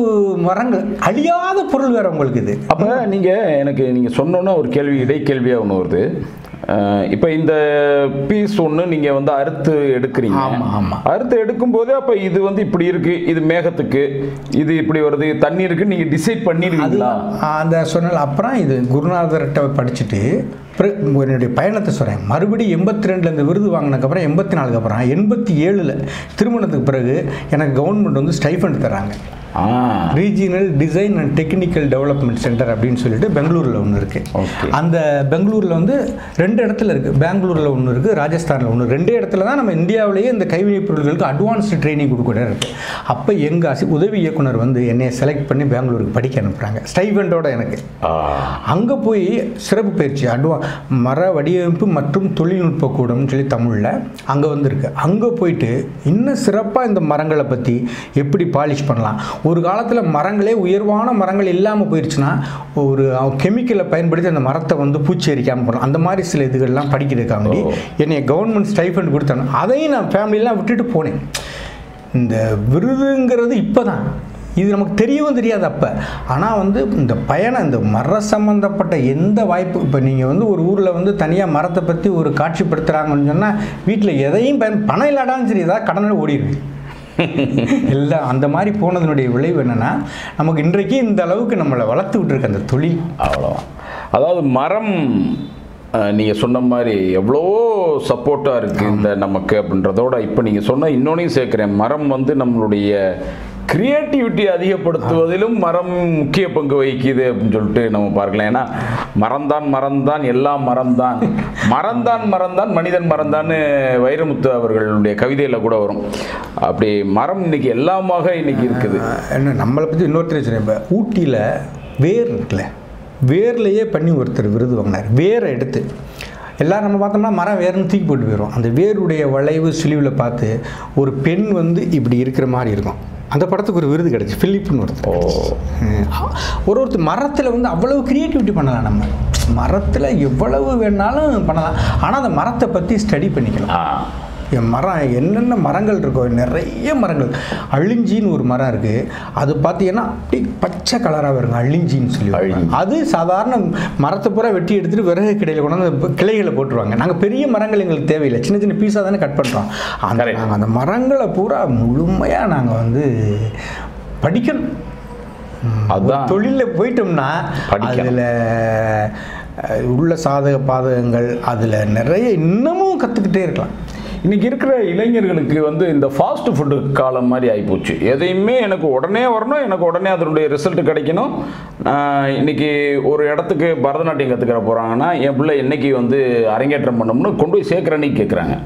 மரங்கள், அழியாத பொருள் வேறு உங்களுக்கு இது. அப்போ நீங்கள் சொன்னோன்னா ஒரு கேள்வி, இடைக்கேள்வியாக ஒன்று வருது. இப்போ இந்த பீஸ் ஒன்று நீங்கள் வந்து அறுத்து எடுக்கிறீங்க. அறுத்து எடுக்கும் போதே அப்போ இது வந்து இப்படி இருக்கு, இது மேகத்துக்கு, இது இப்படி வருது, தண்ணி இருக்கு, நீங்கள் டிசைட் பண்ணிடுவீங்களா? அந்த சொன்னால் அப்புறம் இது குருநாதர்கிட்ட படிச்சுட்டு என்னுடைய பயணத்தை சொல்கிறேன். மறுபடியும் 82 இந்த விருது வாங்கினதுக்கப்புறம் 84 அப்புறம் 87 திருமணத்துக்கு பிறகு எனக்கு கவர்மெண்ட் வந்து ஸ்டைஃபண்ட் தராங்க. Regional design and technical development centre அப்படின்னு சொல்லிட்டு பெங்களூரில் ஒன்று இருக்குது. அந்த பெங்களூரில் வந்து 2 இடத்துல இருக்குது. பெங்களூரில் ஒன்று இருக்குது, ராஜஸ்தானில் ஒன்று. 2 இடத்துல தான் நம்ம இந்தியாவிலேயே இந்த கைவினைப் பொருட்களுக்கு அட்வான்ஸ்டு ட்ரைனிங் கொடுக்க இருக்குது. அப்போ எங்கள் உதவி இயக்குனர் வந்து என்னை செலக்ட் பண்ணி பெங்களூருக்கு படிக்க அனுப்புகிறாங்க ஸ்டைஃபண்டோட. எனக்கு அங்கே போய் சிறப்பு பயிற்சி மர வடிவமைப்பு மற்றும் தொழில்நுட்ப கூடம்னு சொல்லி தமிழில் அங்கே வந்துருக்கு. அங்கே போயிட்டு இன்னும் சிறப்பாக இந்த மரங்களை பற்றி எப்படி பாலிஷ் பண்ணலாம். ஒரு காலத்தில் மரங்களே உயர்வான மரங்கள் இல்லாமல் போயிடுச்சுன்னா ஒரு கெமிக்கலை பயன்படுத்தி அந்த மரத்தை வந்து பூச்சி அரிக்காமல் போகலாம். அந்த மாதிரி சில இதுகள்லாம் படிக்கிறதுக்காண்டி என்னை கவர்மெண்ட் ஸ்டைஃபண்ட் கொடுத்தாங்க. அதையும் நான் ஃபேமிலியெலாம் விட்டுட்டு போனேன். இந்த விருதுங்கிறது இப்போ தான் இது நமக்கு தெரியவும் தெரியாது அப்போ. ஆனால் வந்து இந்த பயணம், இந்த மர சம்மந்தப்பட்ட எந்த வாய்ப்பு, இப்போ நீங்கள் வந்து ஒரு ஊரில் வந்து தனியாக மரத்தை பற்றி ஒரு காட்சிப்படுத்துகிறாங்கன்னு சொன்னால் வீட்டில் எதையும் பணம் இல்லாடாலும் சரி ஏதாவது கடனை ஓடிடுவேன் எல்லாம். அந்த மாதிரி போனதனுடைய விளைவு என்னென்னா நமக்கு இன்றைக்கு இந்த அளவுக்கு நம்மளை வளர்த்து விட்டுருக்கு அந்த தொழில். அவ்வளோதான். அதாவது மரம் நீங்கள் சொன்ன மாதிரி எவ்வளோ சப்போர்ட்டாக இருக்குது இந்த நமக்கு அப்படின்றதோட இப்போ நீங்கள் சொன்ன இன்னொன்னையும் சேர்க்குறேன். மரம் வந்து நம்மளுடைய கிரியேட்டிவிட்டி அதிகப்படுத்துவதிலும் மரம் முக்கிய பங்கு வகிக்குது அப்படின்னு சொல்லிட்டு நம்ம பார்க்கலாம். ஏன்னா மரம்தான் எல்லாம் மரம்தான், மரம்தான் மனிதன் மரம்தான் வைரமுத்து அவர்களுடைய கவிதையில் கூட வரும். அப்படி மரம் இன்னைக்கு எல்லாமாக இன்னைக்கு இருக்குது. என்ன நம்மளை பற்றி இன்னொருத்தர் சொன்னேன். இப்போ ஊட்டியில் வேர் இருக்குல்ல, வேர்லையே பண்ணி ஒருத்தர் விருது வாங்கினார். வேரை எடுத்து எல்லோரும் நம்ம பார்த்தோம்னா மரம் வேர்னு தூக்கி போட்டு போயிடும். அந்த வேருடைய வளைவு சுழிவில் பார்த்து ஒரு பெண் வந்து இப்படி இருக்கிற மாதிரி இருக்கும். அந்த படத்துக்கு ஒரு விருது கிடச்சி, ஃபிலிப்னு ஒருத்தர் மரத்தில் வந்து அவ்வளவு க்ரியேட்டிவிட்டி பண்ணலாம். நம்ம மரத்தில் எவ்வளவு வேணாலும் பண்ணலாம். ஆனால் அந்த மரத்தை பற்றி ஸ்டடி பண்ணிக்கலாம். என் மரம் என்னென்ன மரங்கள் இருக்கோ நிறைய மரங்கள். அழிஞ்சின்னு ஒரு மரம் இருக்குது, அது பார்த்தீங்கன்னா அப்படி பச்சை கலராக வருங்க, அழிஞ்சின்னு சொல்லி. அது சாதாரண மரத்தை பூரா வெட்டி எடுத்துகிட்டு விறகு கிடையில் கொண்டாந்து கிளைகளை போட்டுருவாங்க. நாங்கள் பெரிய மரங்கள் எங்களுக்கு தேவையில்லை, சின்ன சின்ன பீஸாக தானே கட் பண்ணுறோம். நாங்கள் அந்த மரங்களை பூரா முழுமையாக நாங்கள் வந்து படிக்கணும். அதுதான் தொழிலில் போயிட்டோம்னா அதில் உள்ள சாதக பாதகங்கள் அதில் நிறைய இன்னமும் கற்றுக்கிட்டே இருக்கலாம். இன்றைக்கி இருக்கிற இளைஞர்களுக்கு வந்து இந்த ஃபாஸ்ட் ஃபுட்டு காலம் மாதிரி ஆகிப்போச்சு. எதையுமே எனக்கு உடனே வரணும், எனக்கு உடனே அதனுடைய ரிசல்ட் கிடைக்கணும். இன்றைக்கி ஒரு இடத்துக்கு பரதநாட்டியம் கற்றுக்கிற போகிறாங்கன்னா என் பிள்ளை என்றைக்கு வந்து அரங்கேற்றம் பண்ணணும்னு கொண்டு போய் சேர்க்குறேன்னு கேட்குறாங்க.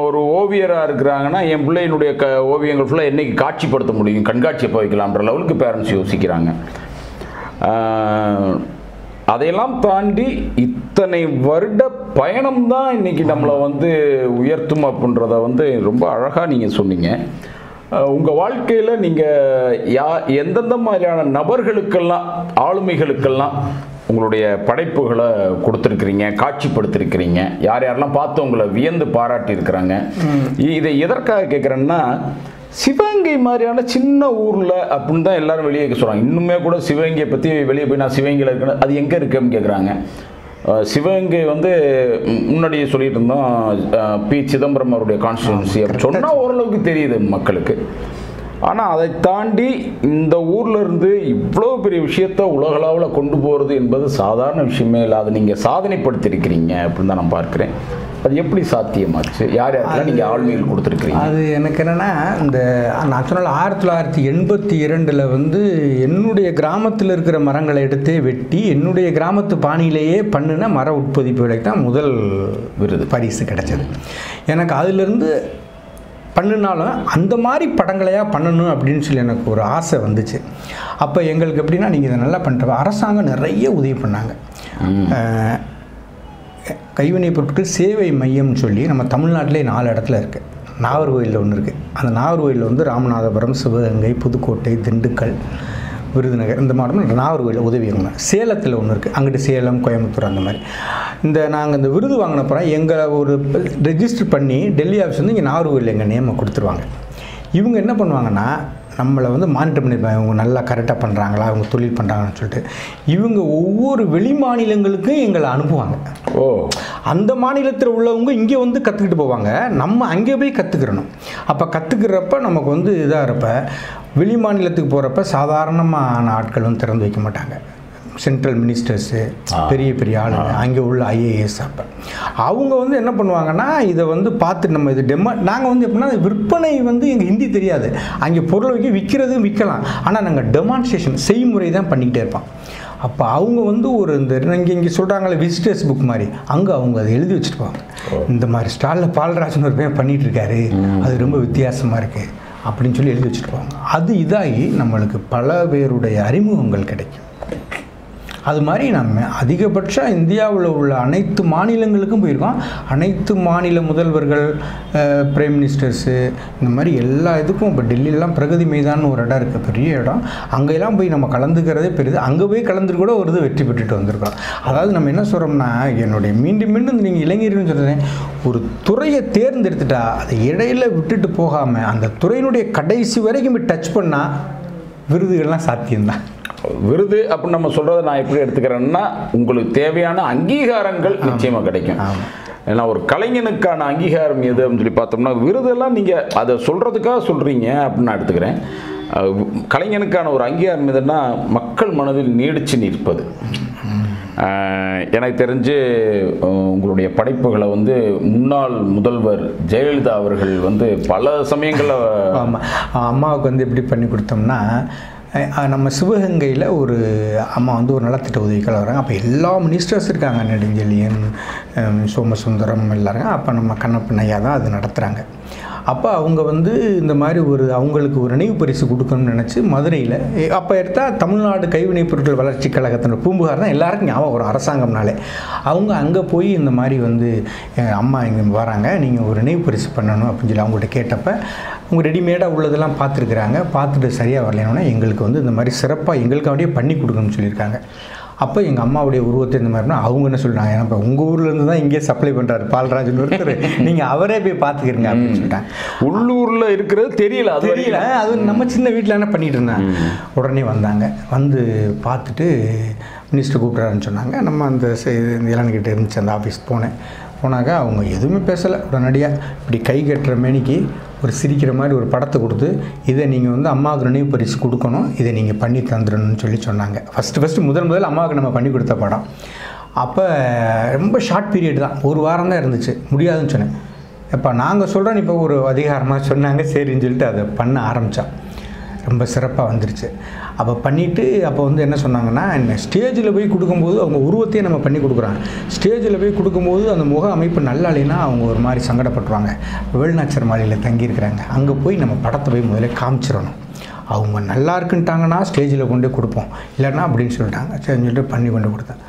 ஒரு ஓவியராக இருக்கிறாங்கன்னா என் பிள்ளையினுடைய ஓவியங்கள் ஃபுல்லாக என்றைக்கு காட்சிப்படுத்த முடியும், கண்காட்சியை வைக்கலாம்ன்ற லெவலுக்கு பேரண்ட்ஸ் யோசிக்கிறாங்க. அதையெல்லாம் தாண்டி இத்தனை வருட பயணம்தான் இன்றைக்கி நம்மளை வந்து உயர்த்தும் அப்படின்றத வந்து ரொம்ப அழகாக நீங்கள் சொன்னீங்க. உங்கள் வாழ்க்கையில் நீங்கள் எந்தெந்த மாதிரியான நபர்களுக்கெல்லாம், ஆளுமைகளுக்கெல்லாம் உங்களுடைய படைப்புகளை கொடுத்துருக்கிறீங்க, காட்சிப்படுத்திருக்கிறீங்க, யார் யாரெல்லாம் பார்த்து உங்களை வியந்து பாராட்டியிருக்கிறாங்க. இதை எதற்காக கேட்குறேன்னா, சிவகங்கை மாதிரியான சின்ன ஊரில் அப்படின்னு தான் எல்லாரும் வெளியே சொல்கிறாங்க. இன்னுமே கூட சிவகங்கையை பற்றி வெளியே போய் நான் சிவகங்கையில் இருக்கேன், அது எங்கே இருக்குன்னு கேட்குறாங்க. சிவகங்கை வந்து முன்னாடியே சொல்லிட்டு இருந்தோம், பி. சிதம்பரம் அவருடைய கான்ஸ்டிட்யூன்சி அப்படி சொன்னால் ஓரளவுக்கு தெரியுது மக்களுக்கு. ஆனால் அதை தாண்டி இந்த ஊரில் இருந்து இவ்வளோ பெரிய விஷயத்த உலகளவில் கொண்டு போகிறது என்பது சாதாரண விஷயமே இல்லை. அதை நீங்கள் சாதனைப்படுத்தியிருக்கிறீங்க அப்படின்னு தான் நான் பார்க்குறேன். அது எப்படி சாத்தியமாச்சு? யார் யாருக்கெல்லாம் நீங்கள் ஆளுமைகள் கொடுத்துருக்கிறீங்க? அது எனக்கு என்னென்னா, இந்த நான் சொன்னால் 1982 வந்து என்னுடைய கிராமத்தில் இருக்கிற மரங்களை எடுத்தே வெட்டி என்னுடைய கிராமத்து பாணியிலேயே பண்ணின மர உற்பத்திப்பு வேலைக்கு தான் முதல் பரிசு கிடைச்சது எனக்கு. அதிலிருந்து பண்ணினாலும் அந்த மாதிரி படங்களையா பண்ணணும் அப்படின்னு சொல்லி எனக்கு ஒரு ஆசை வந்துச்சு. அப்போ எங்களுக்கு எப்படின்னா, நீங்கள் இதை நல்லா பண்ணுற அரசாங்கம் நிறைய உதவி பண்ணாங்க. கைவினை பொருட்கள் சேவை மையம்னு சொல்லி நம்ம தமிழ்நாட்டிலே 4 இடத்துல இருக்குது. நாகர்கோயிலில் ஒன்று இருக்குது. அந்த நாகர்கோயிலில் வந்து ராமநாதபுரம், சிவகங்கை, புதுக்கோட்டை, திண்டுக்கல், விருதுநகர் இந்த மாதிரி நாகர்கோயிலில் உதவி வாங்கினேன். சேலத்தில் ஒன்று இருக்குது, அங்கிட்டு சேலம், கோயம்புத்தூர் அந்த மாதிரி. நாங்கள் இந்த விருது வாங்கினப்பறம் எங்களை ஒரு ரெஜிஸ்டர் பண்ணி டெல்லி ஆஃபீஸ் வந்து இங்கே நாகர்கோயிலில் எங்கள் நேமை கொடுத்துருவாங்க. இவங்க என்ன பண்ணுவாங்கன்னா, நம்மளை வந்து மானிட்டர் பண்ணியிருப்பாங்க, இவங்க நல்லா கரெக்டாக பண்ணுறாங்களா, அவங்க தொழில் பண்ணுறாங்கன்னு சொல்லிட்டு. இவங்க ஒவ்வொரு வெளி மாநிலங்களுக்கும் எங்களை அனுப்புவாங்க. அந்த மாநிலத்தில் உள்ளவங்க இங்கே வந்து கற்றுக்கிட்டு போவாங்க, நம்ம அங்கே போய் கற்றுக்கிறணும். அப்போ கற்றுக்கிறப்ப நமக்கு வந்து இதாக இருப்ப, வெளி மாநிலத்துக்கு போகிறப்ப சாதாரணமான ஆட்கள் வந்து திறந்து வைக்க மாட்டாங்க. சென்ட்ரல் மினிஸ்டர்ஸு, பெரிய பெரிய ஆளுங்க, அங்கே உள்ள ஐஏஎஸ். அப்போ அவங்க வந்து என்ன பண்ணுவாங்கன்னா, இதை வந்து பார்த்து நம்ம இது நாங்கள் வந்து எப்படின்னா, விற்பனை வந்து எங்கள் ஹிந்தி தெரியாது, அங்கே பொருளை வைக்க விற்கிறதும் விற்கலாம், ஆனால் நாங்கள் டெமான்ஸ்ட்ரேஷன் செய்முறை தான் பண்ணிக்கிட்டே இருப்போம். அப்போ அவங்க வந்து ஒரு இந்த இங்கே சொல்கிறாங்களே விசிட்டர்ஸ் புக் மாதிரி, அங்கே அவங்க அதை எழுதி வச்சுட்டு போவாங்க. இந்த மாதிரி ஸ்டாலில் பால்ராஜன் ஒரு பேர் பண்ணிகிட்ருக்காரு, அது ரொம்ப வித்தியாசமாக இருக்குது அப்படின்னு சொல்லி எழுதி வச்சுட்டு போவாங்க. அது இதாகி நம்மளுக்கு பல பேருடைய அறிமுகங்கள் கிடைக்கும். அது மாதிரி நம்ம அதிகபட்சம் இந்தியாவில் உள்ள அனைத்து மாநிலங்களுக்கும் போயிருக்கோம். அனைத்து மாநில முதல்வர்கள், பிரைம் மினிஸ்டர்ஸு, இந்த மாதிரி எல்லா இதுக்கும். இப்போ டெல்லியிலலாம் பிரகதி மைதான்னு ஒரு இடம் இருக்குது, பெரிய இடம். அங்கெல்லாம் போய் நம்ம கலந்துக்கிறதே பெரிது. அங்கே போய் கலந்துட்டு கூட ஒரு இது வெற்றி பெற்றுட்டு வந்திருக்கோம். அதாவது நம்ம என்ன சொல்கிறோம்னா, என்னுடைய மீண்டும் மீண்டும் நீங்கள் இளைஞர்னு சொல்கிறேன், ஒரு துறையை தேர்ந்தெடுத்துட்டா அதை இடையில விட்டுட்டு போகாமல் அந்த துறையினுடைய கடைசி வரைக்கும் போய் டச் பண்ணால் விருதுகள்லாம் சாத்தியம்தான். விருது அப்படின்னு நம்ம சொல்கிறத நான் எப்படி எடுத்துக்கிறேன்னா, உங்களுக்கு தேவையான அங்கீகாரங்கள் நிச்சயமாக கிடைக்கும். ஏன்னா ஒரு கலைஞனுக்கான அங்கீகாரம் எது அப்படின்னு சொல்லி பார்த்தோம்னா, விருதெல்லாம் நீங்கள் அதை சொல்கிறதுக்காக சொல்கிறீங்க அப்படின்னு நான் எடுத்துக்கிறேன். கலைஞனுக்கான ஒரு அங்கீகாரம் எதுன்னா, மக்கள் மனதில் நீடிச்சு நிற்பது. எனக்கு தெரிஞ்சு உங்களுடைய படைப்புகளை வந்து முன்னாள் முதல்வர் ஜெயலலிதா அவர்கள் வந்து பல சமயங்களில் அம்மாவுக்கு வந்து எப்படி பண்ணி கொடுத்தோம்னா, நம்ம சிவகங்கையில் ஒரு அம்மா வந்து ஒரு நலத்திட்ட உதவிகள் வராங்க. அப்போ எல்லா மினிஸ்டர்ஸ் இருக்காங்க, நெடுஞ்செழியன், சோமசுந்தரம் எல்லாருங்க. அப்போ நம்ம கண்ணப்பன் ஐயா தான் அது நடத்துகிறாங்க. அப்போ அவங்க வந்து இந்த மாதிரி அவங்களுக்கு ஒரு நினைவு பரிசு கொடுக்கணும்னு நினச்சி மதுரையில், அப்போ எடுத்தால் தமிழ்நாடு கைவினைப் பொருட்கள் வளர்ச்சி கழகத்தினோட பூம்புகார் தான் எல்லாருக்கும் ஞாபகம் வரும், அரசாங்கம்னாலே. அவங்க அங்கே போய் இந்த மாதிரி வந்து அம்மா இங்கே வராங்க, நீங்கள் ஒரு நினைவு பரிசு பண்ணணும் அப்படின்னு சொல்லி அவங்கள்ட்ட கேட்டப்போ, அவங்க ரெடிமேடாக உள்ளதெல்லாம் பார்த்துருக்குறாங்க. பார்த்துட்டு சரியாக வரலைன்னா எங்களுக்கு வந்து இந்த மாதிரி சிறப்பாக எங்களுக்காகவே பண்ணி கொடுக்கணும்னு சொல்லியிருக்காங்க. அப்போ எங்கள் அம்மாவுடைய உருவத்தை இந்த மாதிரினா அவங்க என்ன சொல்லிட்டாங்க, ஏன்னா இப்போ உங்கள் ஊர்லேருந்து தான் இங்கே சப்ளை பண்ணுறாரு பால்ராஜன் ஒருத்தர், நீங்கள் அவரே போய் பார்த்துக்கிறீங்க அப்படின்னு சொல்லிட்டாங்க. உள்ளூரில் இருக்கிறது தெரியல, அது தெரியல, அது நம்ம சின்ன வீட்டில் என்ன பண்ணிகிட்டு இருந்தேன். உடனே வந்தாங்க, வந்து பார்த்துட்டு மினிஸ்டர் கூப்பிட்றாருன்னு சொன்னாங்க. நம்ம அந்த இளநிக்கிட்ட இருந்துச்சு அந்த ஆஃபீஸ் போனாக்கா அவங்க எதுவுமே பேசலை. உடனடியாக இப்படி கை கட்டுற மேனிக்கு ஒரு சிரிக்கிற மாதிரி ஒரு படத்தை கொடுத்து, இதை நீங்கள் வந்து அம்மாவுக்கு நினைவு பரிசு கொடுக்கணும், இதை நீங்கள் பண்ணி தந்துடணும்னு சொன்னாங்க. ஃபஸ்ட்டு முதல் அம்மாவுக்கு நம்ம பண்ணி கொடுத்த படம். அப்போ ரொம்ப ஷார்ட் பீரியட் தான், ஒரு வாரம் தான் இருந்துச்சு, முடியாதுன்னு சொன்னேன். இப்போ நாங்கள் சொல்கிறோம், இப்போ ஒரு அதிகாரமாக சொன்னாங்க, சரின்னு சொல்லிட்டு அதை பண்ண ஆரம்பித்தான். ரொம்ப சிறப்பாக வந்துருச்சு. அப்போ பண்ணிவிட்டு அப்போ வந்து என்ன சொன்னாங்கன்னா, என்ன ஸ்டேஜில் போய் கொடுக்கும்போது அவங்க உருவத்தையே நம்ம பண்ணி கொடுக்குறாங்க. ஸ்டேஜில் போய் கொடுக்கும்போது அந்த முக அமைப்பு நல்லா இல்லைன்னா அவங்க ஒரு மாதிரி சங்கடப்பட்டுருவாங்க. வேலுநாச்சியார் மாளிகையில் தங்கியிருக்கிறாங்க, அங்கே போய் நம்ம படத்தை போய் முதல்ல காமிச்சிடணும். அவங்க நல்லா இருக்குன்ட்டாங்கன்னா ஸ்டேஜில் கொண்டு கொடுப்போம், இல்லைன்னா அப்படின்னு சொல்லிட்டாங்க. சரின்னு சொல்லிட்டு பண்ணி கொண்டு கொடுத்தேன்.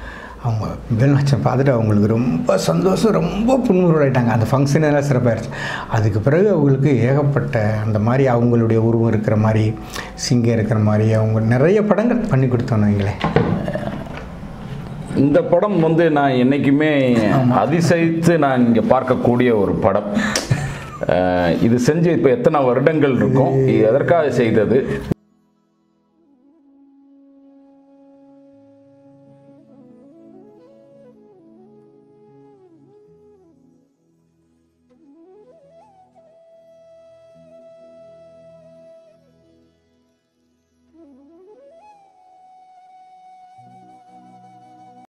அவங்க வேலுநாச்சியார் பார்த்துட்டு அவங்களுக்கு ரொம்ப சந்தோஷம், ரொம்ப புன்முறுவலாயிட்டாங்க. அந்த ஃபங்க்ஷன் எல்லாம் சிறப்பாகிடுச்சு. அதுக்கு பிறகு அவங்களுக்கு ஏகப்பட்ட அந்த மாதிரி அவங்களுடைய உருவம் இருக்கிற மாதிரி, சிங்கம் இருக்கிற மாதிரி அவங்க நிறைய படங்கள் பண்ணி கொடுத்தோன்னீங்களே. இந்த படம் வந்து நான் என்றைக்குமே அதிசயித்து நான் இங்கே பார்க்கக்கூடிய ஒரு படம். இது செஞ்சு இப்போ எத்தனை வருடங்கள் இருக்கும், இது எதற்காக செய்தது?